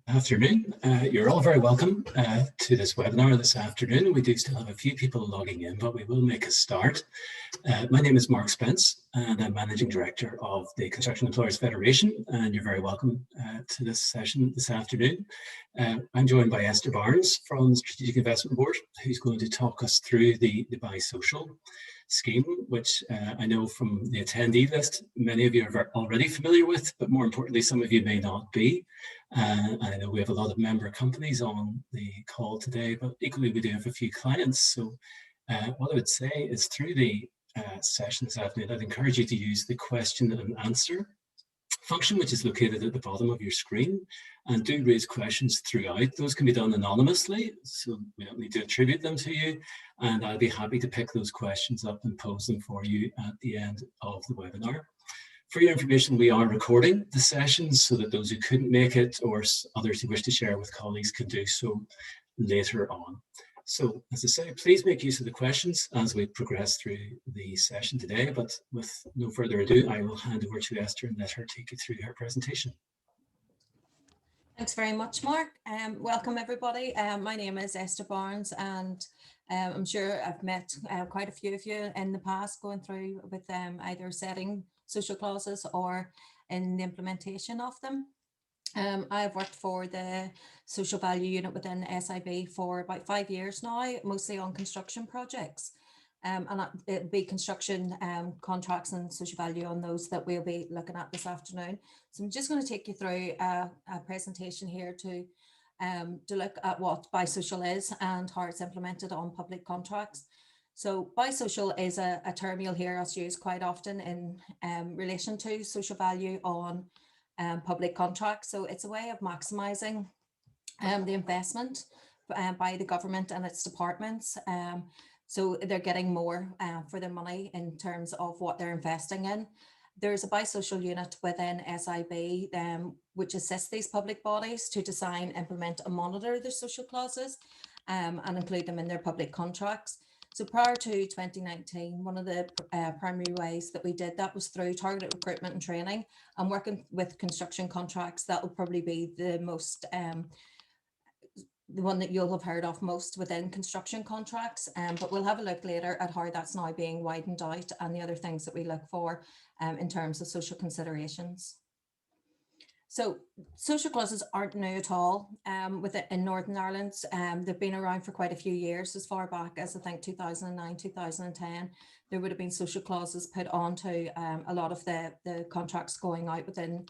Afternoon. You're all very welcome to this webinar this afternoon. We do still have a few people logging in, but we will make a start. My name is Mark Spence, and I'm Managing Director of the Construction Employers Federation, and you're very welcome to this session this afternoon. I'm joined by Esther Barnes from the Strategic Investment Board, who's going to talk us through the Buy Social scheme, which I know from the attendee list, many of you are already familiar with, but more importantly, some of you may not be. I know we have a lot of member companies on the call today, but equally we do have a few clients. So what I would say is through the session this afternoon, I'd encourage you to use the question and answer function, which is located at the bottom of your screen, and do raise questions throughout. Those can be done anonymously, so we don't need to attribute them to you, and I'll be happy to pick those questions up and pose them for you at the end of the webinar. For your information, we are recording the sessions so that those who couldn't make it or others who wish to share with colleagues can do so later on. So, as I say, please make use of the questions as we progress through the session today, but with no further ado, I will hand over to Esther and let her take you through her presentation. Thanks very much, Mark. Welcome everybody. My name is Esther Barnes, and I'm sure I've met quite a few of you in the past going through with either setting social clauses or in the implementation of them. I've worked for the social value unit within SIB for about 5 years now, mostly on construction projects. And it'll be construction contracts and social value on those that we'll be looking at this afternoon. So I'm just going to take you through a presentation here to look at what Buy Social is and how it's implemented on public contracts. So Buy Social is a term you'll hear us use quite often in relation to social value on public contracts. So it's a way of maximising the investment by the government and its departments. So they're getting more for their money in terms of what they're investing in. There's a Buy Social unit within SIB which assists these public bodies to design, implement and monitor their social clauses and include them in their public contracts. So prior to 2019, one of the primary ways that we did that was through targeted recruitment and training, and working with construction contracts. That will probably be the most, the one that you'll have heard of most within construction contracts, but we'll have a look later at how that's now being widened out and the other things that we look for in terms of social considerations. So social clauses aren't new at all in Northern Ireland. They've been around for quite a few years, as far back as I think 2009, 2010. There would have been social clauses put onto a lot of the contracts going out within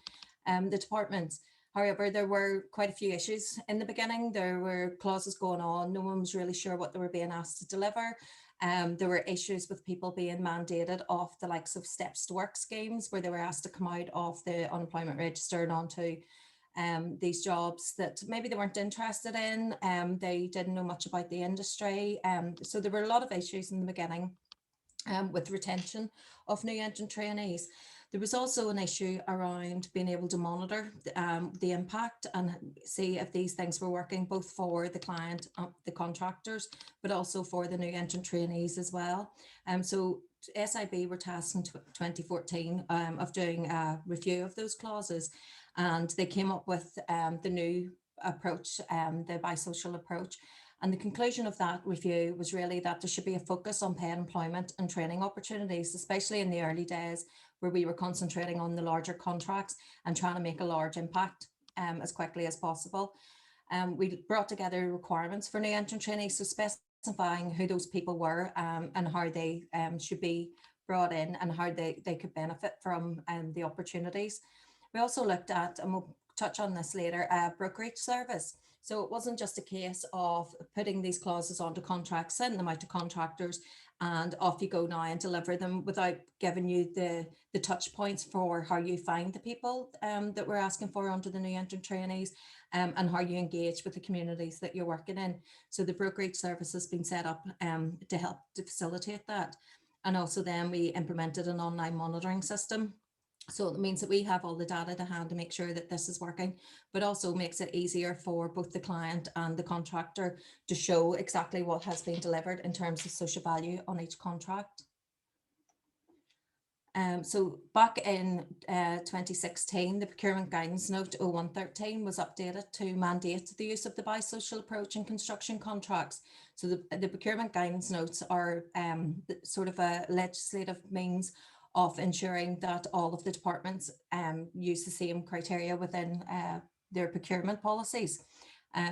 the departments. However, there were quite a few issues in the beginning. There were clauses going on. No one was really sure what they were being asked to deliver. There were issues with people being mandated off the likes of steps to work schemes, where they were asked to come out of the unemployment register and onto these jobs that maybe they weren't interested in. They didn't know much about the industry. So there were a lot of issues in the beginning with retention of new entrant trainees. There was also an issue around being able to monitor the impact and see if these things were working both for the client, the contractors, but also for the new entrant trainees as well. So SIB were tasked in 2014 of doing a review of those clauses, and they came up with the new approach, the Buy Social approach. And the conclusion of that review was really that there should be a focus on paid employment and training opportunities, especially in the early days, where we were concentrating on the larger contracts and trying to make a large impact as quickly as possible. We brought together requirements for new entrant trainees, so specifying who those people were and how they should be brought in and how they could benefit from the opportunities. We also looked at, and we'll touch on this later, a brokerage service. So it wasn't just a case of putting these clauses onto contracts, sending them out to contractors, and off you go now and deliver them without giving you the touch points for how you find the people that we're asking for under the new entrant trainees and how you engage with the communities that you're working in. So the brokerage service has been set up to help to facilitate that. And also then we implemented an online monitoring system. So it means that we have all the data to hand to make sure that this is working, but also makes it easier for both the client and the contractor to show exactly what has been delivered in terms of social value on each contract. So back in 2016, the Procurement Guidance Note 0113 was updated to mandate the use of the bisocial approach in construction contracts. So the Procurement Guidance Notes are sort of a legislative means of ensuring that all of the departments use the same criteria within their procurement policies.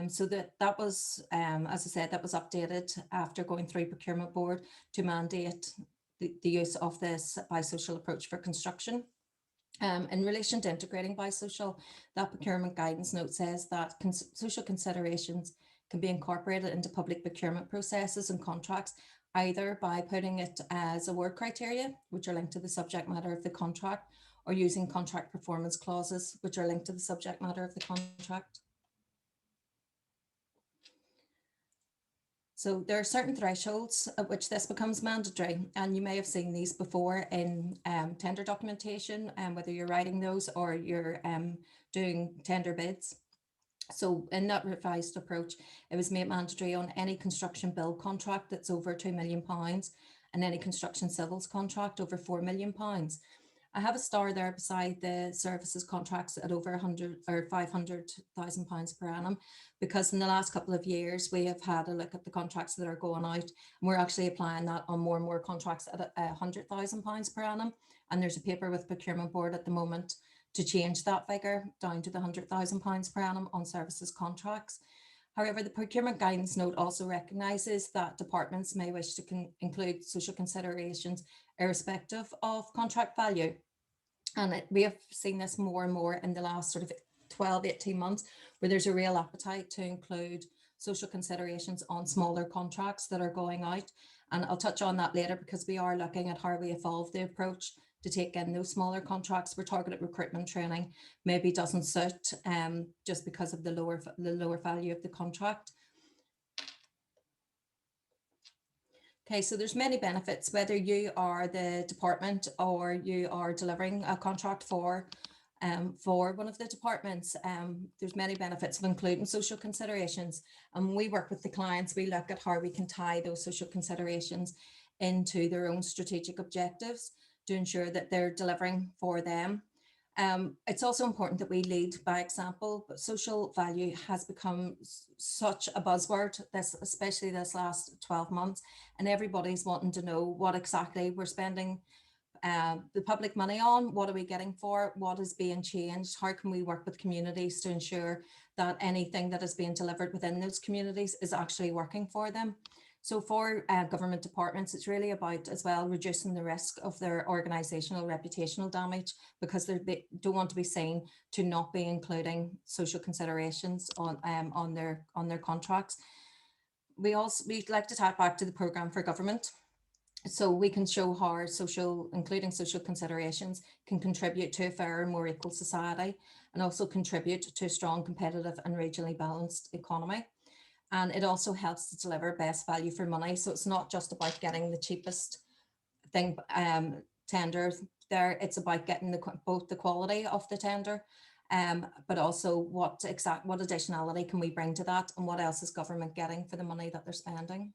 So that was, as I said, that was updated after going through Procurement Board to mandate the use of this bisocial approach for construction. In relation to integrating bisocial, that Procurement Guidance Note says that social considerations can be incorporated into public procurement processes and contracts, either by putting it as award criteria, which are linked to the subject matter of the contract, or using contract performance clauses, which are linked to the subject matter of the contract. So there are certain thresholds at which this becomes mandatory, and you may have seen these before in tender documentation, whether you're writing those or you're doing tender bids. So in that revised approach, it was made mandatory on any construction build contract that's over £2 million and any construction civils contract over £4 million. I have a star there beside the services contracts at over 100 or £500,000 per annum, because in the last couple of years we have had a look at the contracts that are going out, and we're actually applying that on more and more contracts at £100,000 per annum. And there's a paper with Procurement Board at the moment to change that figure down to the £100,000 per annum on services contracts. However, the Procurement Guidance Note also recognises that departments may wish to include social considerations irrespective of contract value. And we have seen this more and more in the last sort of 12, 18 months, where there's a real appetite to include social considerations on smaller contracts that are going out. And I'll touch on that later, because we are looking at how we evolve the approach to take in those smaller contracts where targeted recruitment training maybe doesn't suit, just because of the lower value of the contract. Okay, so there's many benefits, whether you are the department or you are delivering a contract for one of the departments. There's many benefits of including social considerations. And when we work with the clients, we look at how we can tie those social considerations into their own strategic objectives to ensure that they're delivering for them. It's also important that we lead by example, but social value has become such a buzzword, especially this last 12 months, and everybody's wanting to know what exactly we're spending the public money on, what are we getting for it, what is being changed, how can we work with communities to ensure that anything that is being delivered within those communities is actually working for them. So for government departments, it's really about as well reducing the risk of their organisational reputational damage, because they don't want to be seen to not be including social considerations on their contracts. We'd like to tap back to the programme for government. So we can show how including social considerations can contribute to a fairer and more equal society, and also contribute to a strong, competitive and regionally balanced economy. And it also helps to deliver best value for money. So it's not just about getting the cheapest thing tender there. It's about getting both the quality of the tender, but also what additionality can we bring to that, and what else is government getting for the money that they're spending.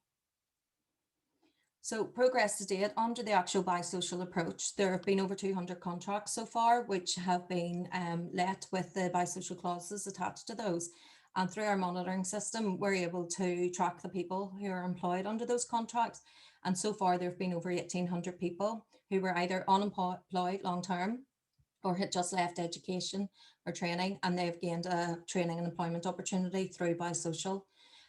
So progress to date under the actual bisocial approach, there have been over 200 contracts so far, which have been let with the bisocial clauses attached to those. And through our monitoring system, we're able to track the people who are employed under those contracts. And so far, there have been over 1,800 people who were either unemployed long-term or had just left education or training, and they've gained a training and employment opportunity through bisocial.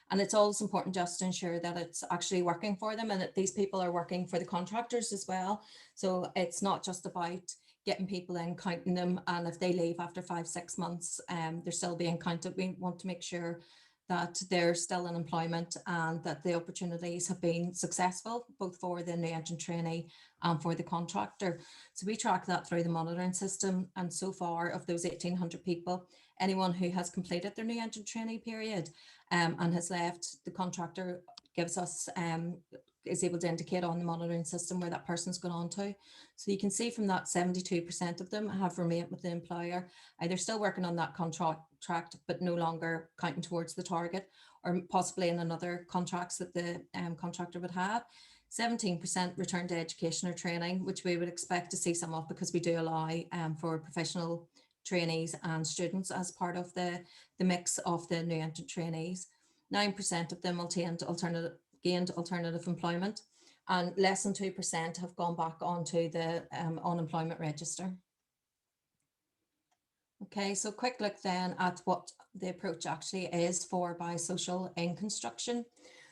And it's always important just to ensure that it's actually working for them, and that these people are working for the contractors as well. So it's not just about getting people in, counting them, and if they leave after 5-6 months, they're still being counted. We want to make sure that they're still in employment and that the opportunities have been successful, both for the new entrant trainee and for the contractor. So we track that through the monitoring system. And so far, of those 1,800 people, anyone who has completed their new entrant trainee period and has left, the contractor gives us is able to indicate on the monitoring system where that person's gone on to. So you can see from that 72% of them have remained with the employer, either still working on that contract but no longer counting towards the target, or possibly in another contracts that the contractor would have. 17% return to education or training, which we would expect to see some of because we do allow for professional trainees and students as part of the mix of the new entrant trainees. 9% of them will gained alternative employment, and less than 2% have gone back onto the unemployment register. Okay, so quick look then at what the approach actually is for biosocial in construction.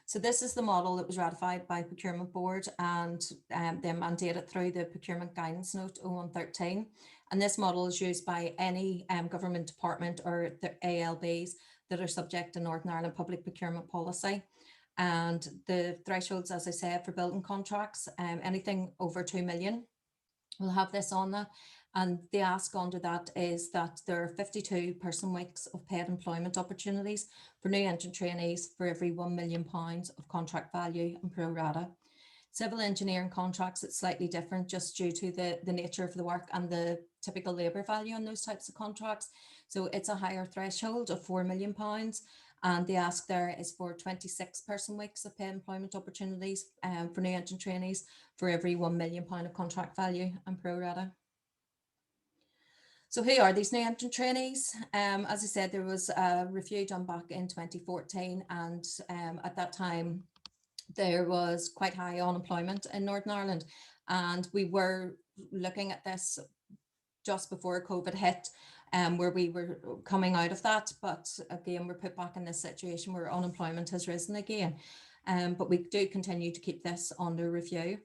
So this is the model that was ratified by Procurement Board and then mandated through the Procurement Guidance Note 0113. And this model is used by any government department or the ALBs that are subject to Northern Ireland Public Procurement Policy. And the thresholds, as I said, for building contracts, anything over 2 million will have this on that. And the ask under that is that there are 52 person weeks of paid employment opportunities for new entrant trainees for every £1 million of contract value and pro rata. Civil engineering contracts, it's slightly different just due to the nature of the work and the typical labour value on those types of contracts. So it's a higher threshold of £4 million. And the ask there is for 26 person weeks of paid employment opportunities for new entrant trainees for every £1 million of contract value and pro rata. So who are these new entrant trainees? As I said, there was a review done back in 2014, and at that time there was quite high unemployment in Northern Ireland, and we were looking at this just before COVID hit, where we were coming out of that, but again we're put back in this situation where unemployment has risen again, but we do continue to keep this under review.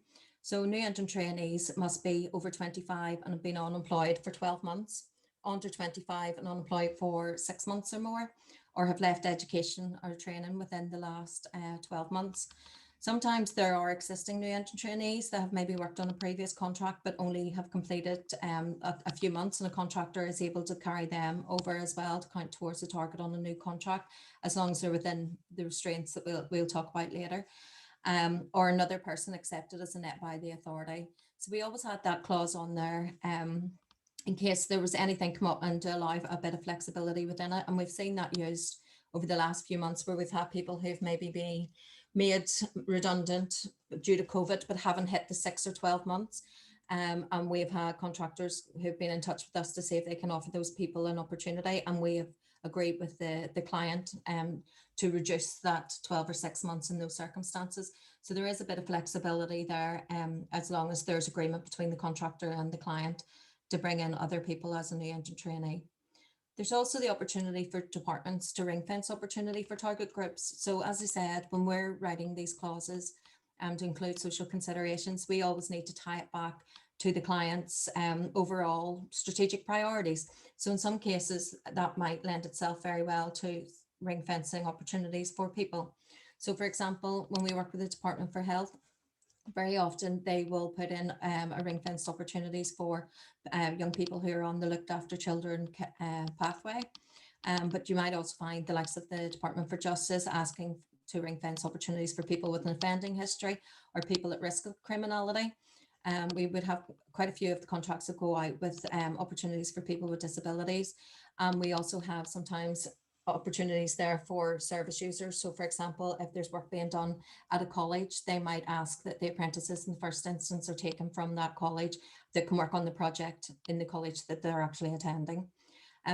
So new entrant trainees must be over 25 and have been unemployed for 12 months, under 25 and unemployed for 6 months or more, or have left education or training within the last 12 months. Sometimes there are existing new entrant trainees that have maybe worked on a previous contract but only have completed a few months, and a contractor is able to carry them over as well to count towards the target on a new contract, as long as they're within the restraints that we'll talk about later. Or another person accepted as a net by the authority. So we always had that clause on there in case there was anything come up and to allow a bit of flexibility within it. And we've seen that used over the last few months where we've had people who've maybe been made redundant due to COVID but haven't hit the 6 or 12 months. And we've had contractors who've been in touch with us to see if they can offer those people an opportunity, and we have agreed with the client to reduce that 12 or 6 months in those circumstances. So there is a bit of flexibility there, as long as there's agreement between the contractor and the client to bring in other people as a new entrant trainee. There's also the opportunity for departments to ring fence opportunity for target groups. So as I said, when we're writing these clauses to include social considerations, we always need to tie it back to the client's overall strategic priorities. So in some cases that might lend itself very well to ring fencing opportunities for people. So for example, when we work with the Department for Health, very often they will put in a ring fenced opportunities for young people who are on the looked after children pathway. But you might also find the likes of the Department for Justice asking to ring fence opportunities for people with an offending history or people at risk of criminality. We would have quite a few of the contracts that go out with opportunities for people with disabilities. We also have sometimes opportunities there for service users. So for example, if there's work being done at a college, they might ask that the apprentices in the first instance are taken from that college that can work on the project in the college that they're actually attending.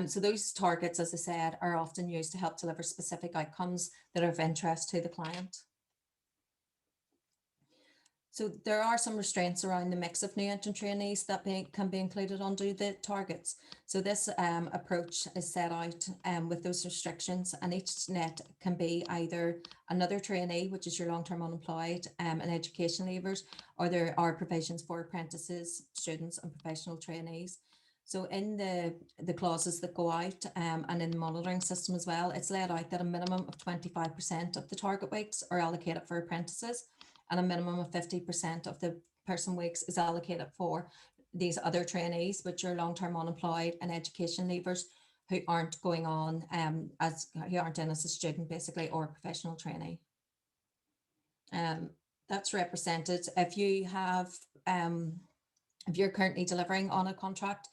So those targets, as I said, are often used to help deliver specific outcomes that are of interest to the client. So there are some restraints around the mix of new entrant trainees that can be included under the targets. So this approach is set out with those restrictions, and each net can be either another trainee, which is your long-term unemployed, and education leavers, or there are provisions for apprentices, students and professional trainees. So in the clauses that go out and in the monitoring system as well, it's laid out that a minimum of 25% of the target weeks are allocated for apprentices, and a minimum of 50% of the person weeks is allocated for these other trainees, which are long-term unemployed and education leavers who aren't going on who aren't in as a student basically, or professional trainee. That's represented if you have if you're currently delivering on a contract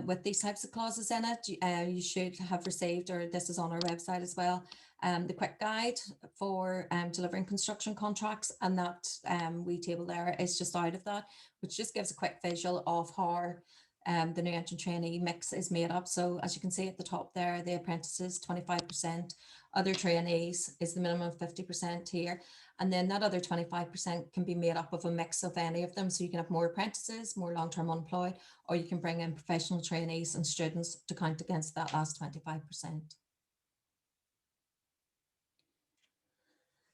with these types of clauses in it. You should have received, or this is on our website as well, the quick guide for delivering construction contracts, and that wee table there is just out of that, which just gives a quick visual of how the new entrant trainee mix is made up. So as you can see at the top there, the apprentices 25%, other trainees is the minimum 50% here, and then that other 25% can be made up of a mix of any of them. So you can have more apprentices, more long-term unemployed, or you can bring in professional trainees and students to count against that last 25%.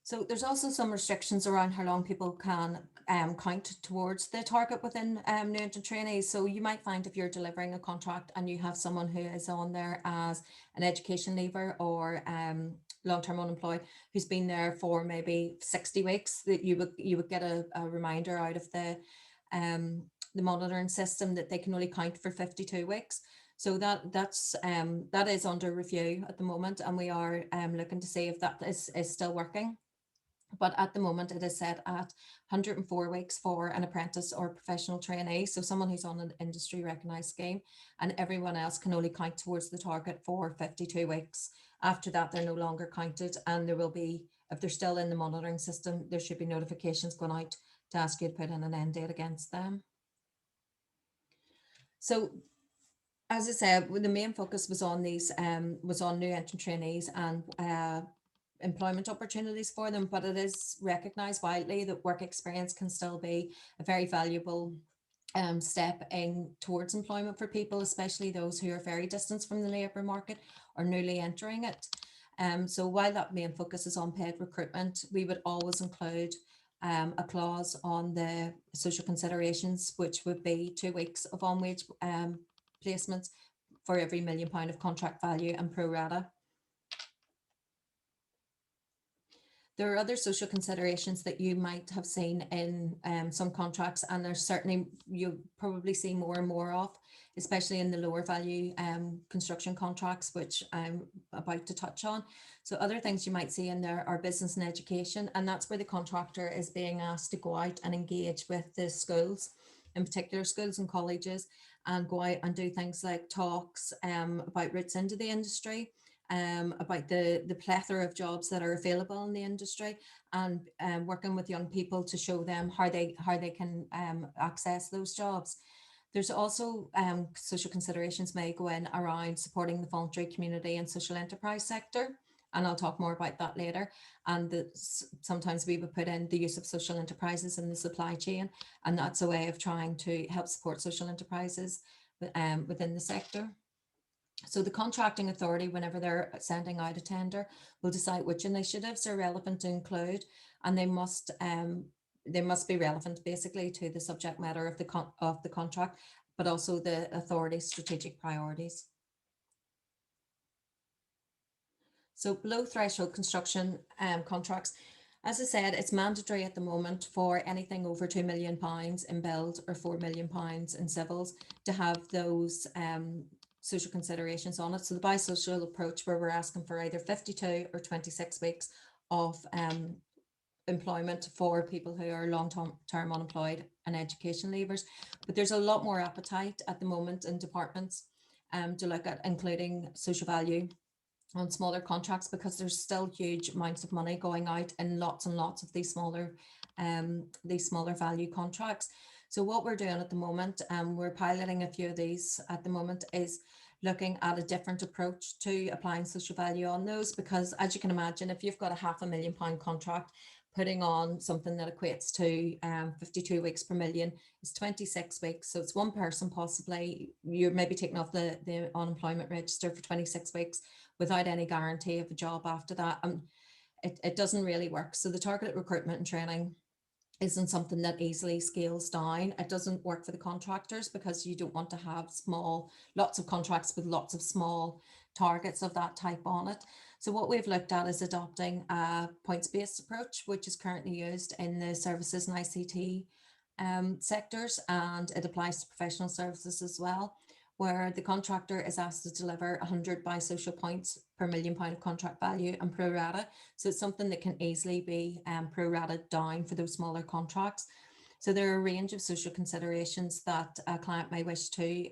So there's also some restrictions around how long people can count towards the target within new entrant trainees. So you might find if you're delivering a contract and you have someone who is on there as an education leaver or long-term unemployed who's been there for maybe 60 weeks, that you would get a reminder out of the monitoring system that they can only count for 52 weeks. So that is under review at the moment, and we are looking to see if that is still working. But at the moment it is set at 104 weeks for an apprentice or professional trainee, so someone who's on an industry recognised scheme, and everyone else can only count towards the target for 52 weeks. After that, they're no longer counted, and there will be, if they're still in the monitoring system, there should be notifications going out to ask you to put in an end date against them. So as I said, the main focus was on these was on new entrant trainees and employment opportunities for them, but it is recognised widely that work experience can still be a very valuable step in towards employment for people, especially those who are very distant from the labour market or newly entering it. So while that main focus is on paid recruitment, we would always include a clause on the social considerations, which would be 2 weeks of on-wage placements for every £1 million of contract value and pro rata. There are other social considerations that you might have seen in some contracts, and there's certainly, you'll probably see more and more of, especially in the lower value construction contracts, which I'm about to touch on. So other things you might see in there are business and education, and that's where the contractor is being asked to go out and engage with the schools, in particular schools and colleges, and go out and do things like talks about routes into the industry, about the plethora of jobs that are available in the industry, and working with young people to show them how they can access those jobs. There's also social considerations may go in around supporting the voluntary community and social enterprise sector, and I'll talk more about that later. And sometimes we would put in the use of social enterprises in the supply chain, and that's a way of trying to help support social enterprises within the sector. So the contracting authority, whenever they're sending out a tender, will decide which initiatives are relevant to include, and they must be relevant basically to the subject matter of the contract, but also the authority's strategic priorities. So below threshold construction contracts, as I said, it's mandatory at the moment for anything over £2 million in build or £4 million in civils to have those social considerations on it. So the biosocial approach, where we're asking for either 52 or 26 weeks of employment for people who are long-term unemployed and education leavers. But there's a lot more appetite at the moment in departments to look at including social value on smaller contracts, because there's still huge amounts of money going out in lots and lots of these smaller value contracts. So what we're doing at the moment, we're piloting a few of these at the moment, is looking at a different approach to applying social value on those, because as you can imagine, if you've got a £500,000 contract, putting on something that equates to 52 weeks per million is 26 weeks. So it's one person possibly, you're maybe taking off the unemployment register for 26 weeks without any guarantee of a job after that. And it doesn't really work. So the targeted recruitment and training isn't something that easily scales down. It doesn't work for the contractors, because you don't want to have lots of contracts with lots of small targets of that type on it. So what we've looked at is adopting a points-based approach, which is currently used in the services and ICT sectors, and it applies to professional services as well, where the contractor is asked to deliver 100 biosocial points per £1 million of contract value and pro rata. So it's something that can easily be pro rata down for those smaller contracts. So there are a range of social considerations that a client may wish to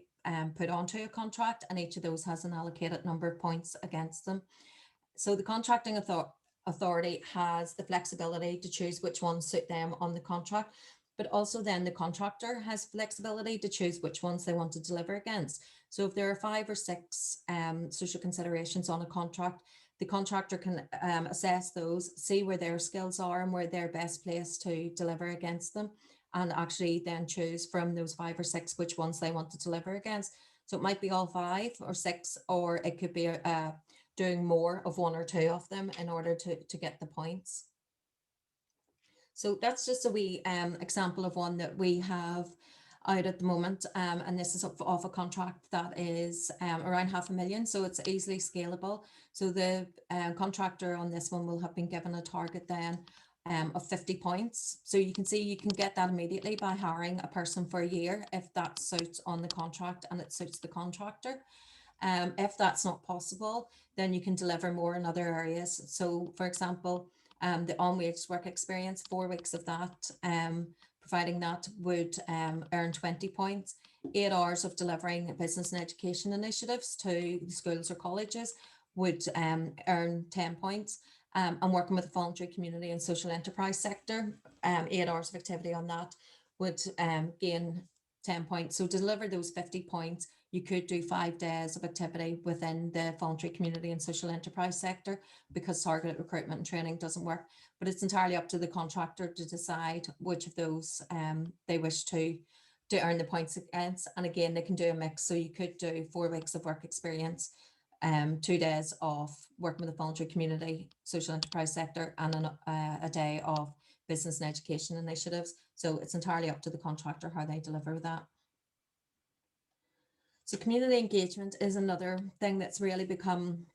put onto a contract, and each of those has an allocated number of points against them. So the contracting authority has the flexibility to choose which ones suit them on the contract, but also then the contractor has flexibility to choose which ones they want to deliver against. So if there are 5 or 6 social considerations on a contract, the contractor can assess those, see where their skills are and where they're best placed to deliver against them, and actually then choose from those 5 or 6 which ones they want to deliver against. So it might be all 5 or 6, or it could be doing more of 1 or 2 of them in order to get the points. So that's just a wee example of one that we have out at the moment, and this is off a contract that is around $500,000, so it's easily scalable. So the contractor on this one will have been given a target then of 50 points. So you can see you can get that immediately by hiring a person for a year if that suits on the contract and it suits the contractor. If that's not possible, then you can deliver more in other areas. So for example, the on-wage work experience, 4 weeks of that, providing that would earn 20 points. 8 hours of delivering business and education initiatives to schools or colleges would earn 10 points. And working with the voluntary community and social enterprise sector, 8 hours of activity on that would gain 10 points. So to deliver those 50 points, you could do 5 days of activity within the voluntary community and social enterprise sector, because targeted recruitment and training doesn't work. But it's entirely up to the contractor to decide which of those they wish to earn the points against. And again, they can do a mix. So you could do 4 weeks of work experience, 2 days of working with the voluntary community, social enterprise sector, and a day of business and education initiatives. So it's entirely up to the contractor how they deliver that. So community engagement is another thing that's really become,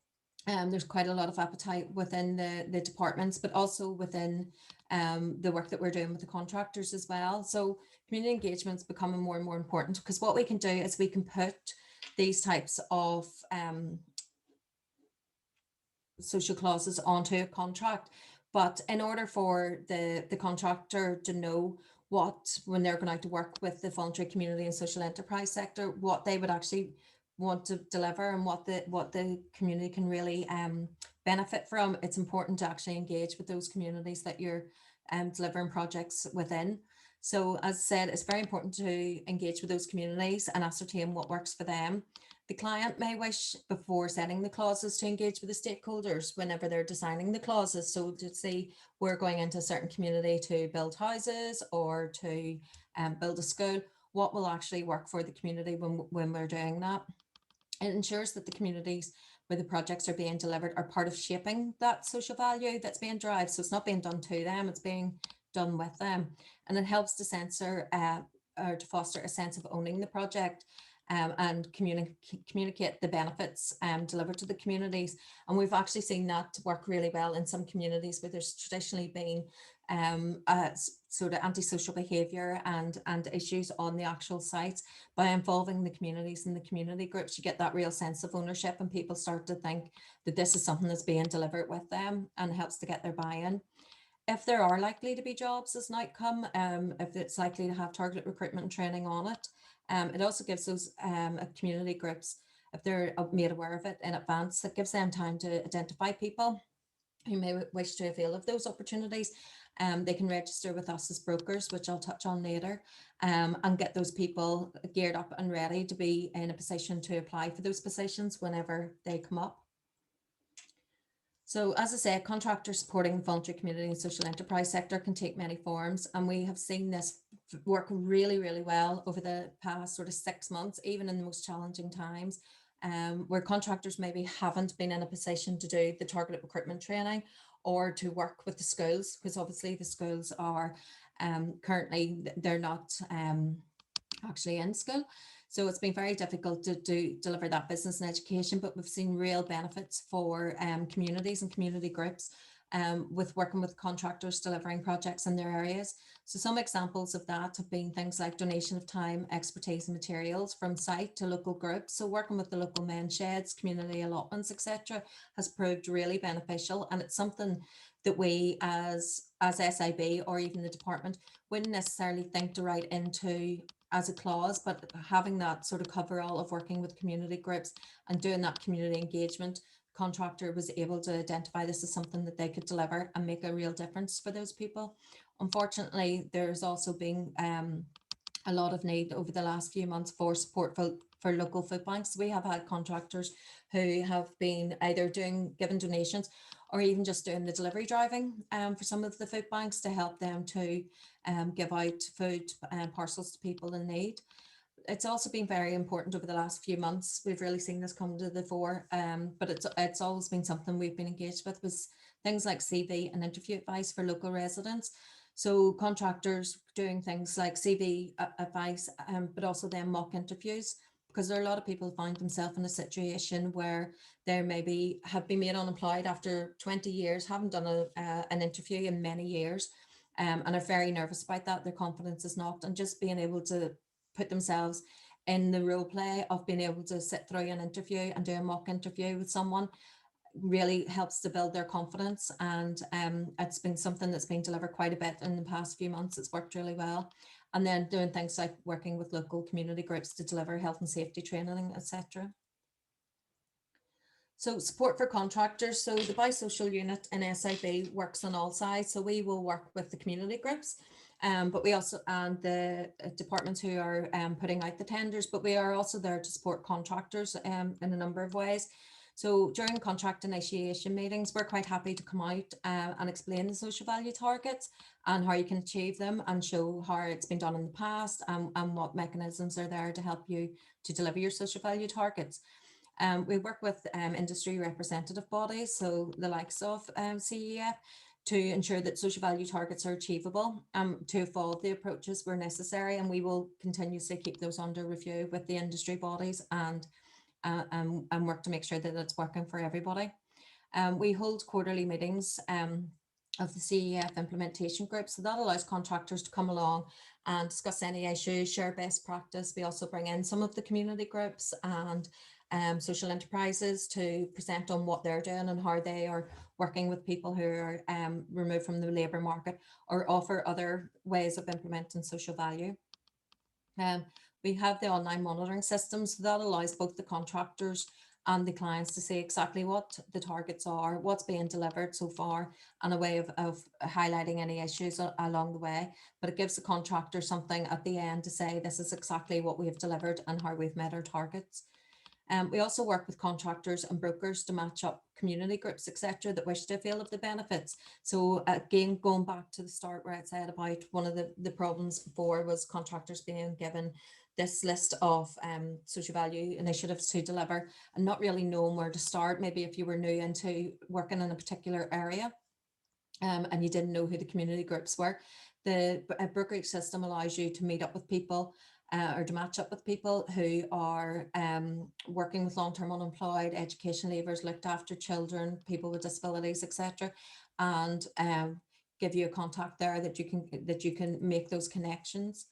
there's quite a lot of appetite within the departments, but also within the work that we're doing with the contractors as well. So community engagement is becoming more and more important, because what we can do is we can put these types of social clauses onto a contract. But in order for the contractor to know when they're going out to work with the voluntary community and social enterprise sector, what they would actually want to deliver and what the community can really benefit from, it's important to actually engage with those communities that you're delivering projects within. So as I said, it's very important to engage with those communities and ascertain what works for them. The client may wish, before setting the clauses, to engage with the stakeholders whenever they're designing the clauses. So to say we're going into a certain community to build houses or to build a school, what will actually work for the community when we're doing that? It ensures that the communities where the projects are being delivered are part of shaping that social value that's being derived. So it's not being done to them, it's being done with them. And it helps to censor or to foster a sense of owning the project. And communicate the benefits delivered to the communities. And we've actually seen that work really well in some communities where there's traditionally been sort of antisocial behaviour and issues on the actual sites. By involving the communities and the community groups, you get that real sense of ownership, and people start to think that this is something that's being delivered with them, and helps to get their buy-in. If there are likely to be jobs as an outcome, if it's likely to have targeted recruitment and training on it, it also gives those community groups, if they're made aware of it in advance, it gives them time to identify people who may wish to avail of those opportunities. They can register with us as brokers, which I'll touch on later, and get those people geared up and ready to be in a position to apply for those positions whenever they come up. So as I said, contractors supporting the voluntary community and social enterprise sector can take many forms, and we have seen this work really, really well over the past sort of 6 months, even in the most challenging times, where contractors maybe haven't been in a position to do the targeted recruitment training or to work with the schools, because obviously the schools are currently, they're not actually in school. So it's been very difficult to deliver that business and education, but we've seen real benefits for communities and community groups with working with contractors delivering projects in their areas. So some examples of that have been things like donation of time, expertise and materials from site to local groups. So working with the local men's sheds, community allotments, etc., has proved really beneficial, and it's something that we as SIB or even the department wouldn't necessarily think to write into as a clause, but having that sort of coverall of working with community groups and doing that community engagement, contractor was able to identify this as something that they could deliver and make a real difference for those people. Unfortunately, there's also been a lot of need over the last few months for support for local food banks. We have had contractors who have been either giving donations or even just doing the delivery driving for some of the food banks to help them to give out food parcels to people in need. It's also been very important over the last few months. We've really seen this come to the fore, but it's always been something we've been engaged with, was things like CV and interview advice for local residents. So contractors doing things like CV advice, but also then mock interviews, because there are a lot of people who find themselves in a situation where they maybe have been made unemployed after 20 years, haven't done an interview in many years, and are very nervous about that. Their confidence is knocked, and just being able to put themselves in the role play of being able to sit through an interview and do a mock interview with someone really helps to build their confidence. And it's been something that's been delivered quite a bit in the past few months. It's worked really well. And then doing things like working with local community groups to deliver health and safety training, etc. So support for contractors. So the biosocial unit in SIB works on all sides. So we will work with the community groups, but we also, and the departments who are putting out the tenders, but we are also there to support contractors in a number of ways. So during contract initiation meetings, we're quite happy to come out and explain the social value targets and how you can achieve them, and show how it's been done in the past, and what mechanisms are there to help you to deliver your social value targets. We work with industry representative bodies, so the likes of CEF, to ensure that social value targets are achievable, to evolve the approaches where necessary, and we will continuously keep those under review with the industry bodies and work to make sure that it's working for everybody. We hold quarterly meetings of the CEF implementation group, so that allows contractors to come along and discuss any issues, share best practice. We also bring in some of the community groups and social enterprises to present on what they're doing and how they are working with people who are removed from the labour market, or offer other ways of implementing social value. We have the online monitoring system, so that allows both the contractors and the clients to see exactly what the targets are, what's being delivered so far, and a way of highlighting any issues along the way. But it gives the contractor something at the end to say, this is exactly what we've delivered and how we've met our targets. We also work with contractors and brokers to match up community groups, etc., that wish to avail of the benefits. So again, going back to the start where I said about one of the problems before was contractors being given this list of social value initiatives to deliver and not really knowing where to start. Maybe if you were new into working in a particular area and you didn't know who the community groups were, the brokerage system allows you to meet up with people or to match up with people who are working with long-term unemployed, education leavers, looked after children, people with disabilities, etc., and give you a contact there that you can make those connections.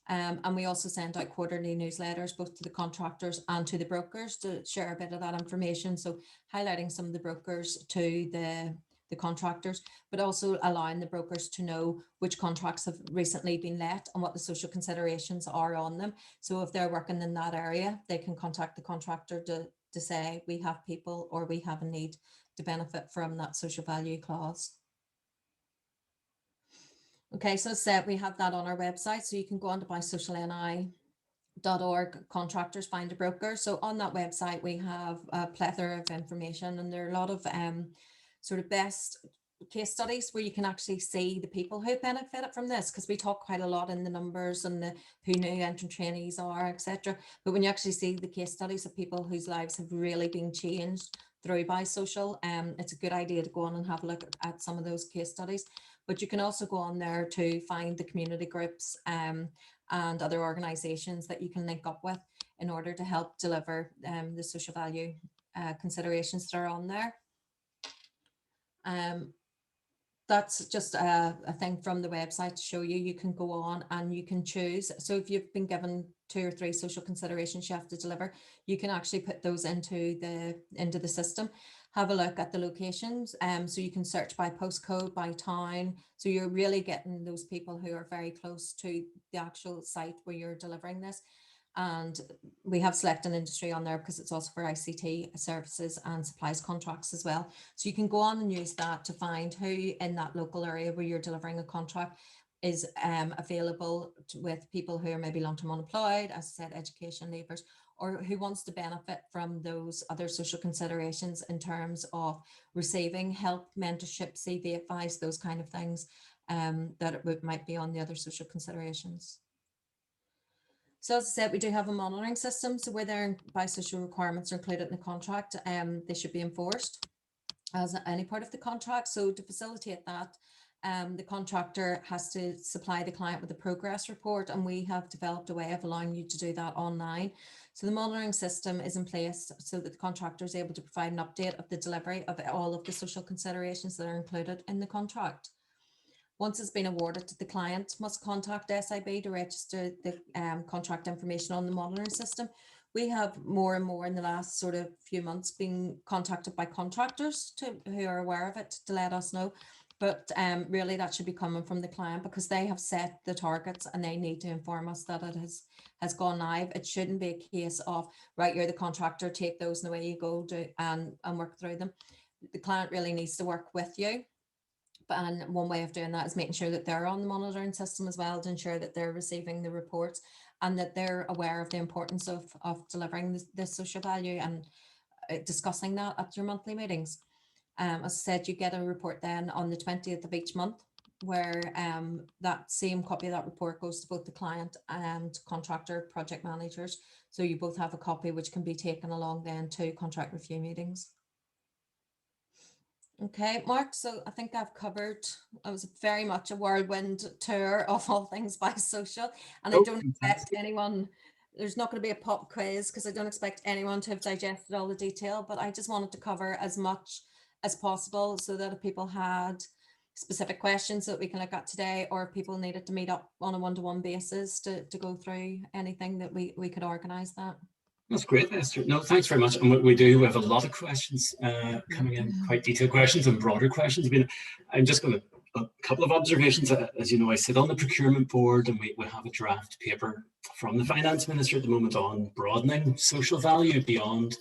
And we also send out quarterly newsletters both to the contractors and to the brokers to share a bit of that information. So highlighting some of the brokers to the contractors, but also allowing the brokers to know which contracts have recently been let and what the social considerations are on them. So if they're working in that area, they can contact the contractor to say, we have people or we have a need to benefit from that social value clause. Okay, so as said, we have that on our website, so you can go on to biosocialni.org, contractors find a broker. So on that website, we have a plethora of information, and there are a lot of sort of best case studies where you can actually see the people who benefited from this, because we talk quite a lot in the numbers and who new entrant trainees are, etc. But when you actually see the case studies of people whose lives have really been changed through Biosocial, it's a good idea to go on and have a look at some of those case studies. But you can also go on there to find the community groups and other organisations that you can link up with in order to help deliver the social value considerations that are on there. That's just a thing from the website to show you. You can go on and you can choose. So if you've been given 2 or 3 social considerations you have to deliver, you can actually put those into the system. have a look at the locations. So you can search by postcode, by town. So you're really getting those people who are very close to the actual site where you're delivering this. And we have select an industry on there because it's also for ICT services and supplies contracts as well. So you can go on and use that to find who in that local area where you're delivering a contract is available with people who are maybe long-term unemployed, as I said, education leavers, or who wants to benefit from those other social considerations in terms of receiving help, mentorship, CV advice, those kind of things that it might be on the other social considerations. So as I said, we do have a monitoring system. So where their biosocial requirements are included in the contract, they should be enforced as any part of the contract. So to facilitate that, the contractor has to supply the client with a progress report, and we have developed a way of allowing you to do that online. So the monitoring system is in place so that the contractor is able to provide an update of the delivery of all of the social considerations that are included in the contract. Once it's been awarded, the client must contact SIB to register the contract information on the monitoring system. We have more and more in the last sort of few months been contacted by contractors who are aware of it to let us know. But really that should be coming from the client because they have set the targets and they need to inform us that it has gone live. It shouldn't be a case of, right, you're the contractor, take those and away you go and work through them. The client really needs to work with you. And one way of doing that is making sure that they're on the monitoring system as well to ensure that they're receiving the reports and that they're aware of the importance of delivering the social value and discussing that at your monthly meetings. As I said, you get a report then on the 20th of each month where that same copy of that report goes to both the client and contractor project managers. So you both have a copy which can be taken along then to contract review meetings. Okay, Mark, so I think I've covered, it was very much a whirlwind tour of all things biosocial, and I don't expect anyone, there's not going to be a pop quiz because I don't expect anyone to have digested all the detail, but I just wanted to cover as much as possible so that if people had specific questions that we can look at today, or if people needed to meet up on a one-to-one basis to go through anything, that we could organise that. That's great, Esther. No, thanks very much. And we do have a lot of questions coming in, quite detailed questions and broader questions. I mean, I'm just going to, a couple of observations. As you know, I sit on the Procurement Board and we have a draft paper from the Finance Minister at the moment on broadening social value beyond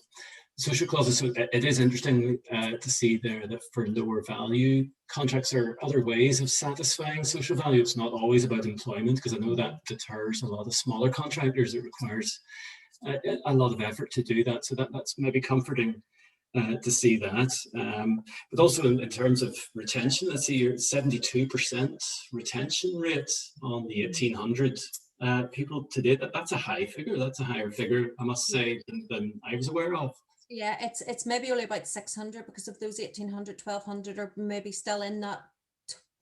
social clauses. So it is interesting to see there that for lower value contracts there are other ways of satisfying social value. It's not always about employment, because I know that deters a lot of smaller contractors. It requires a lot of effort to do that. So that's maybe comforting to see that. But also in terms of retention, let's see, you're 72% retention rate on the 1,800 people to date. That's a high figure. That's a higher figure, I must say, than I was aware of. Yeah, it's maybe only about 600 because of those 1,800, 1,200 are maybe still in that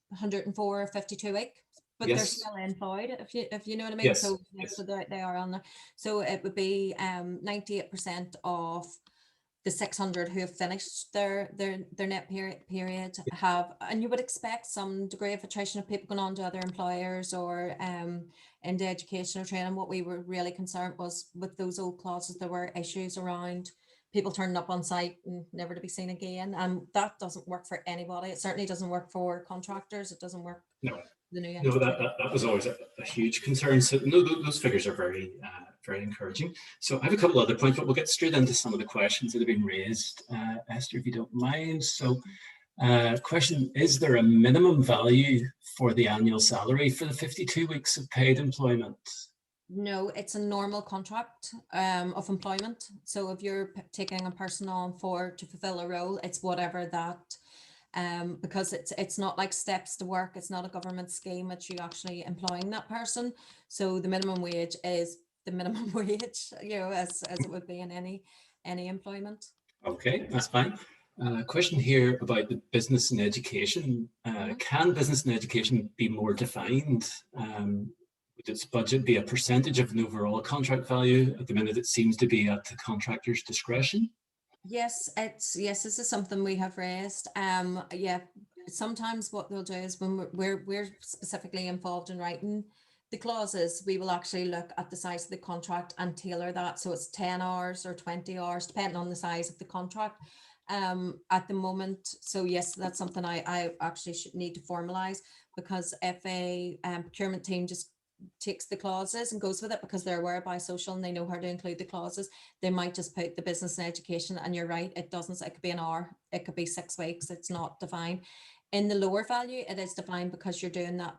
104 or 52 week. But yes, they're still employed, if you know what I mean. Yes. So, yes. So they are on there. So it would be 98% of the 600 who have finished their net period have, and you would expect some degree of attrition of people going on to other employers or into education or training. What we were really concerned was with those old clauses, there were issues around people turning up on site and never to be seen again. And that doesn't work for anybody. It certainly doesn't work for contractors. It doesn't work. No. No, that was always a huge concern. So no, those figures are very, very encouraging. So I have a couple other points, but we'll get straight into some of the questions that have been raised, Esther, if you don't mind. So question, is there a minimum value for the annual salary for the 52 weeks of paid employment? No, it's a normal contract of employment. So if you're taking a person on to fulfill a role, it's whatever that, because it's not like steps to work. It's not a government scheme. It's you actually employing that person. So the minimum wage is the minimum wage, you know, as it would be in any employment. Okay, that's fine. Question here about the business and education. Can business and education be more defined? Would its budget be a percentage of an overall contract value? At the minute, it seems to be at the contractor's discretion. Yes, this is something we have raised. Yeah, sometimes what they'll do is when we're specifically involved in writing the clauses, we will actually look at the size of the contract and tailor that. So it's 10 hours or 20 hours, depending on the size of the contract at the moment. So yes, that's something I actually should need to formalize, because if a procurement team just takes the clauses and goes with it because they're aware of biosocial and they know how to include the clauses, they might just put the business and education, and you're right, it doesn't, it could be an hour, it could be 6 weeks, it's not defined. In the lower value, it is defined because you're doing that,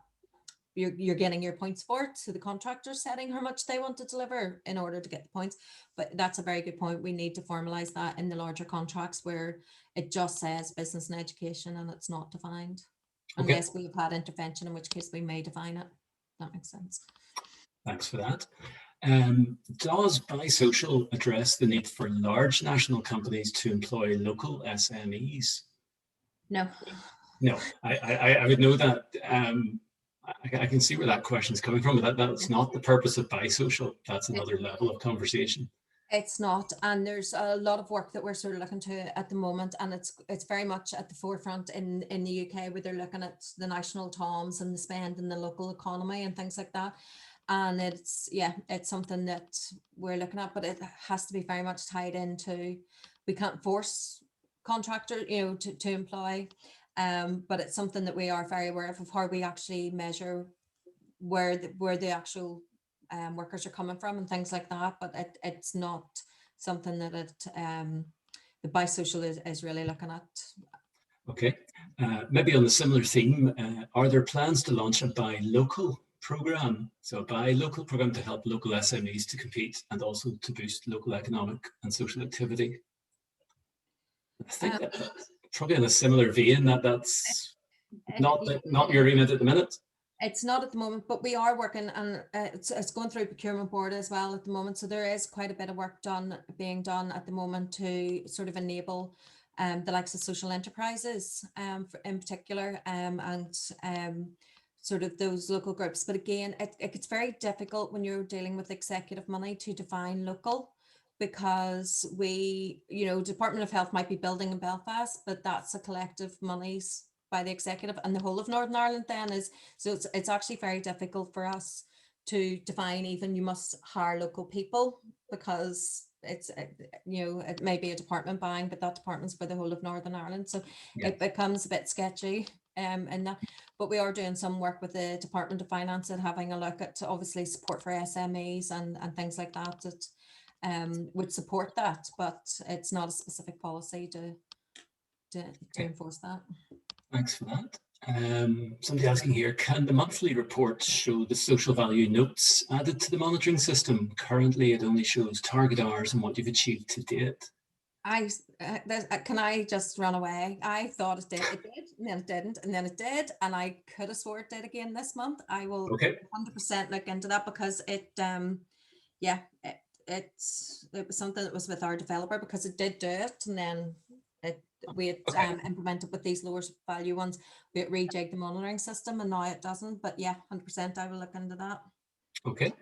you're getting your points for it. So the contractor's setting how much they want to deliver in order to get the points. But that's a very good point. We need to formalize that in the larger contracts where it just says business and education and it's not defined. Okay. Unless we've had intervention, in which case we may define it. That makes sense. Thanks for that. Does biosocial address the need for large national companies to employ local SMEs? No. No, I would know that. I can see where that question is coming from, but that's not the purpose of biosocial. That's another level of conversation. It's not, and there's a lot of work that we're sort of looking to at the moment, and it's very much at the forefront in the UK, where they're looking at the national TOMs and the spend in the local economy and things like that. And it's something that we're looking at, but it has to be very much tied into, we can't force contractor, to employ, but it's something that we are very aware of how we actually measure where the actual workers are coming from and things like that. But it's not something that the biosocial is really looking at. Okay, maybe on a similar theme, are there plans to launch a buy local program? So a buy local program to help local SMEs to compete and also to boost local economic and social activity? I think that's probably in a similar vein. That's not your remit at the minute. It's not at the moment, but we are working, and it's going through Procurement Board as well at the moment. So there is quite a bit of work being done at the moment to sort of enable the likes of social enterprises in particular, and sort of those local groups. But again, it's very difficult when you're dealing with executive money to define local, because Department of Health might be building in Belfast, but that's a collective monies by the executive, and the whole of Northern Ireland then is, so it's actually very difficult for us to define even you must hire local people, because it's it may be a department buying, but that department's for the whole of Northern Ireland, so it becomes a bit sketchy in that. But we are doing some work with the Department of Finance and having a look at obviously support for SMEs and things like that would support that, but it's not a specific policy to enforce that. Thanks for that. Somebody asking here, can the monthly report show the social value notes added to the monitoring system? Currently, it only shows target hours and what you've achieved to date. Can I just run away? I thought it did, and then it didn't, and then it did, and I could have swore it did again this month. I will 100% look into that, because it was something that was with our developer, because it did do it, and then we had implemented with these lower value ones, we had rejigged the monitoring system, and now it doesn't. But yeah, 100% I will look into that. Okay.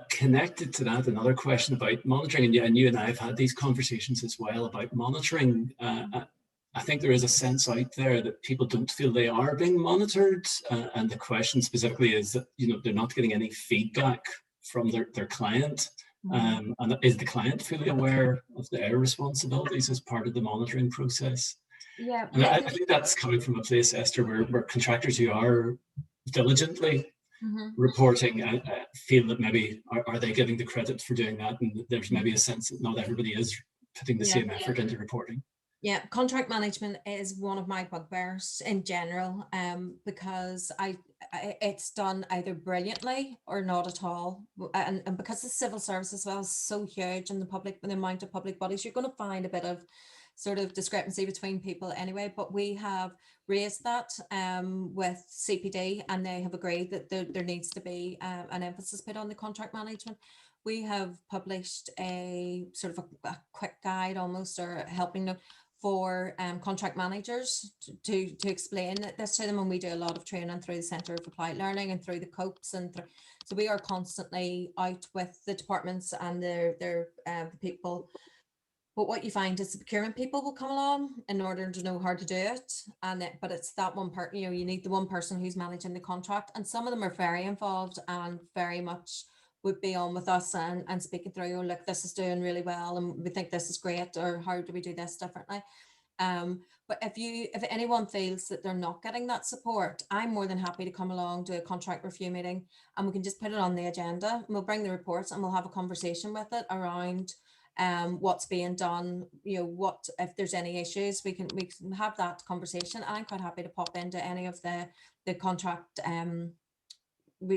Connected to that, another question about monitoring, and you and I have had these conversations as well about monitoring. I think there is a sense out there that people don't feel they are being monitored, and the question specifically is that they're not getting any feedback from their client. And is the client fully aware of their responsibilities as part of the monitoring process? Yeah, and I think that's coming from a place, Esther, where contractors who are diligently reporting feel that maybe are they getting the credit for doing that, and there's maybe a sense that not everybody is putting the same effort into reporting. Yeah, contract management is one of my bugbears in general, because it's done either brilliantly or not at all, and because the civil service as well is so huge, and the amount of public bodies, you're going to find a bit of sort of discrepancy between people anyway. But we have raised that with CPD, and they have agreed that there needs to be an emphasis put on the contract management. We have published a sort of a quick guide almost, or helping note for contract managers to explain this to them, and we do a lot of training through the Centre of Applied Learning and through the COPEs, and so we are constantly out with the departments and their people, But what you find is the procurement people will come along in order to know how to do it. But it's that one part, you need the one person who's managing the contract. And some of them are very involved and very much would be on with us and speaking through, oh, look, this is doing really well and we think this is great, or how do we do this differently? But if anyone feels that they're not getting that support, I'm more than happy to come along to a contract review meeting, and we can just put it on the agenda, and we'll bring the reports and we'll have a conversation with it around what's being done, what if there's any issues, we can have that conversation. And I'm quite happy to pop into any of the contract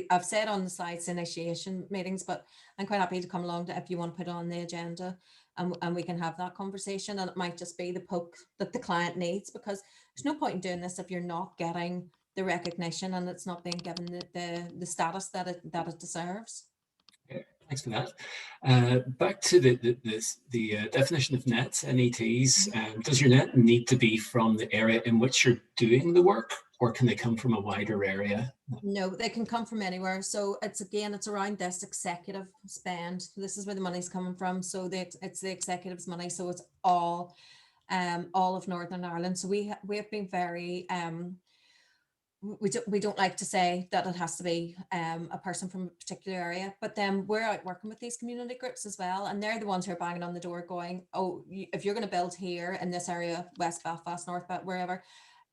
I've said on the slides initiation meetings, but I'm quite happy to come along to if you want to put it on the agenda, and we can have that conversation. And it might just be the poke that the client needs, because there's no point in doing this if you're not getting the recognition and it's not being given the status that it deserves. Okay, thanks for that. Back to the definition of nets, NETs. Does your net need to be from the area in which you're doing the work, or can they come from a wider area? No, they can come from anywhere. So it's around this executive spend. This is where the money's coming from. So it's the executive's money. So it's all of Northern Ireland. So we have been very we don't like to say that it has to be a person from a particular area, but then we're out working with these community groups as well, and they're the ones who are banging on the door going, oh, if you're going to build here in this area, West Belfast, North Belfast, wherever,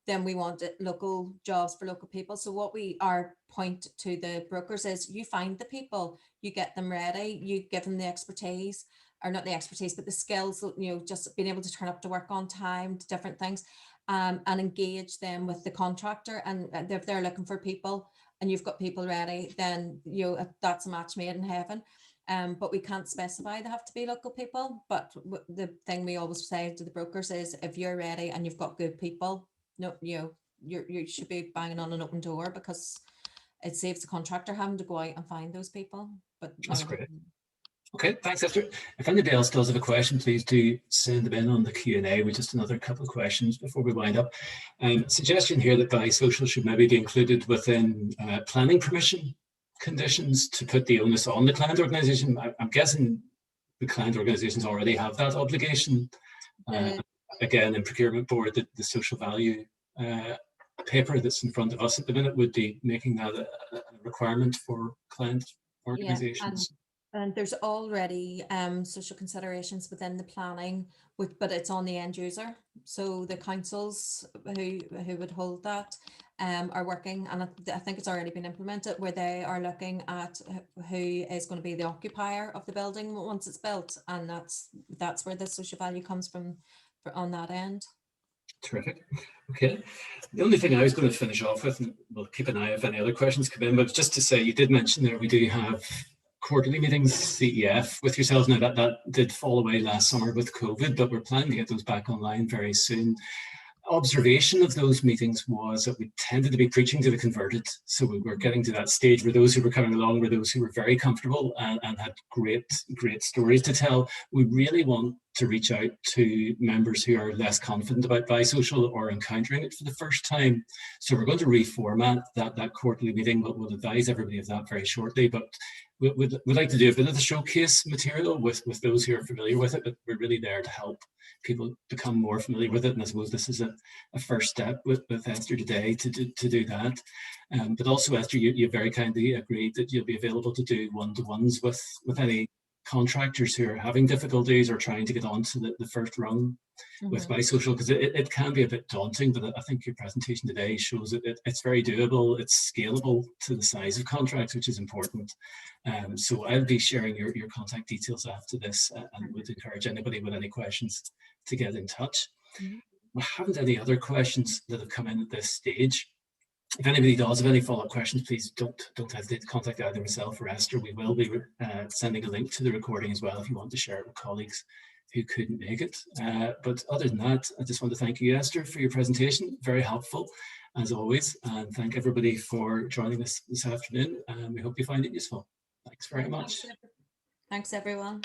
then we want local jobs for local people. So what our point to the brokers is, you find the people, you get them ready, you give them the expertise, or not the expertise, but the skills, just being able to turn up to work on time, to different things, and engage them with the contractor. And if they're looking for people and you've got people ready, then that's a match made in heaven. But we can't specify they have to be local people. But the thing we always say to the brokers is, if you're ready and you've got good people, you should be banging on an open door, because it saves the contractor having to go out and find those people. But that's great. Okay, thanks, Esther. If anybody else does have a question, please do send them in on the Q&A with just another couple of questions before we wind up. Suggestion here that Bisocial should maybe be included within planning permission conditions to put the onus on the client organisation. I'm guessing the client organisations already have that obligation. Again, in Procurement Board, the social value paper that's in front of us at the minute would be making that a requirement for client organisations. Yeah, and there's already social considerations within the planning, but it's on the end user. So the councils who would hold that are working, and I think it's already been implemented, where they are looking at who is going to be the occupier of the building once it's built, and that's where the social value comes from on that end. Terrific. Okay. The only thing I was going to finish off with, and we'll keep an eye if any other questions come in, but just to say, you did mention there we do have quarterly meetings, CEF, with yourselves. Now that did fall away last summer with COVID, but we're planning to get those back online very soon. Observation of those meetings was that we tended to be preaching to the converted. So we were getting to that stage where those who were coming along were those who were very comfortable and had great stories to tell. We really want to reach out to members who are less confident about Bisocial or encountering it for the first time. So we're going to reformat that quarterly meeting, but we'll advise everybody of that very shortly. But we'd like to do a bit of the showcase material with those who are familiar with it, but we're really there to help people become more familiar with it. And I suppose this is a first step with Esther today to do that. But also, Esther, you very kindly agreed that you'll be available to do one-to-ones with any contractors who are having difficulties or trying to get onto the first rung with Bisocial, because it can be a bit daunting, but I think your presentation today shows that it's very doable, it's scalable to the size of contracts, which is important. So I'll be sharing your contact details after this, and would encourage anybody with any questions to get in touch. We haven't any other questions that have come in at this stage. If anybody does have any follow-up questions, please don't hesitate to contact either myself or Esther. We will be sending a link to the recording as well if you want to share it with colleagues who couldn't make it. But other than that, I just want to thank you, Esther, for your presentation. Very helpful, as always. And thank everybody for joining us this afternoon. And we hope you find it useful. Thanks very much. Thanks, everyone.